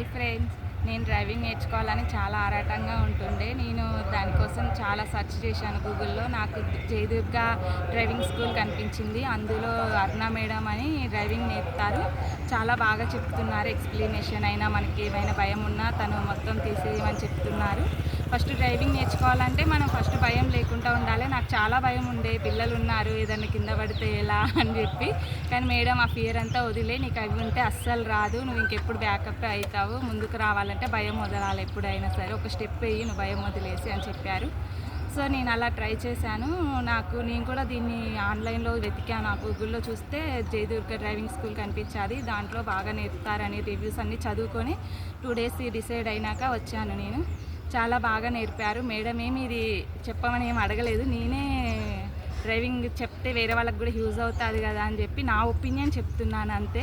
Hi friends, నేను driving నేర్చుకోవాలని చాలా ఆరాటంగా ఉంటుండే. నేను దానికోసం చాలా సెర్చ్ చేశాను గూగుల్లో. నాకు జయదుర్గ డ్రైవింగ్ స్కూల్ కనిపించింది. అందులో అరుణ మేడం అని డ్రైవింగ్ నేర్పుతారు. చాలా బాగా చెప్తున్నారు. ఎక్స్ప్లెనేషన్ అయినా మనకి ఏమైనా భయం ఉన్నా తను మొత్తం తీసేయమని చెప్తున్నారు. ఫస్ట్ డ్రైవింగ్ నేర్చుకోవాలంటే మనం ఫస్ట్ భయం లేకుండా ఉండాలి. నాకు చాలా భయం ఉండే, పిల్లలు ఉన్నారు ఏదైనా కింద పడితే ఎలా అని చెప్పి. కానీ మేడం ఆ ఫియర్ అంతా వదిలే, నీకు అవి ఉంటే అస్సలు రాదు, నువ్వు ఇంకెప్పుడు బ్యాకప్ అవుతావు, ముందుకు రావాలంటే భయం వదలాలి ఎప్పుడైనా సరే, ఒక స్టెప్ వేయి నువ్వు భయం వదిలేసి అని చెప్పారు. సో నేను అలా ట్రై చేశాను. నేను కూడా దీన్ని ఆన్లైన్లో వెతికాను, గూగుల్లో చూస్తే జయదుర్గ డ్రైవింగ్ స్కూల్ కనిపించాది. దాంట్లో బాగా నేర్పుతారని రివ్యూస్ అన్నీ చదువుకొని 2 డేస్ డిసైడ్ అయినాక వచ్చాను. నేను చాలా బాగా నేర్పారు మేడం. ఏమి ఇది చెప్పమని ఏమి అడగలేదు, నేనే డ్రైవింగ్ చెప్తే వేరే వాళ్ళకి కూడా యూజ్ అవుతుంది కదా అని చెప్పి నా ఒపీనియన్ చెప్తున్నాను అంతే.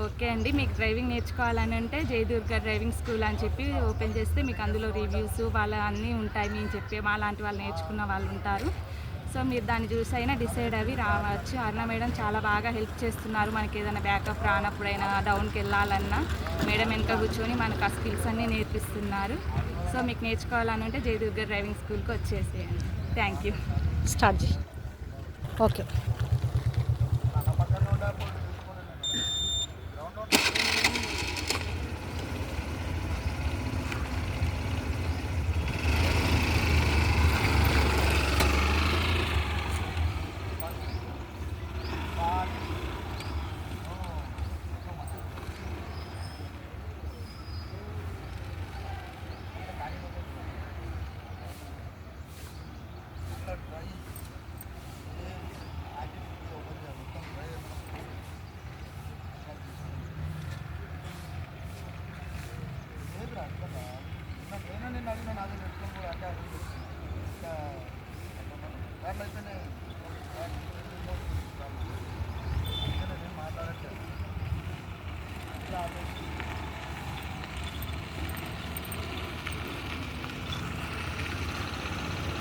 ఓకే అండి, మీకు డ్రైవింగ్ నేర్చుకోవాలని అంటే జయదుర్గ డ్రైవింగ్ స్కూల్ అని చెప్పి ఓపెన్ చేస్తే మీకు అందులో రివ్యూస్ వాళ్ళ అన్నీ ఉంటాయి. మేము చెప్పే మా లాంటి వాళ్ళు నేర్చుకున్న వాళ్ళు ఉంటారు. సో మీరు దాన్ని చూసి అయినా డిసైడ్ అవి రావచ్చు. అరుణ మేడం చాలా బాగా హెల్ప్ చేస్తున్నారు. మనకి ఏదైనా బ్యాకప్ రానప్పుడైనా డౌన్కి వెళ్ళాలన్నా మేడం వెనక కూర్చొని మనకు ఆ స్కిల్స్ అన్నీ నేర్పిస్తున్నారు. సో మీకు నేర్చుకోవాలని అంటే జయదుర్గ డ్రైవింగ్ స్కూల్కి వచ్చేసేయండి. Thank you. స్టార్ట్ చేయి. ఓకే. నేను అడిగిన నాది పెట్టుకొని కూడా అంటే దాంట్లో అయిపోయింది.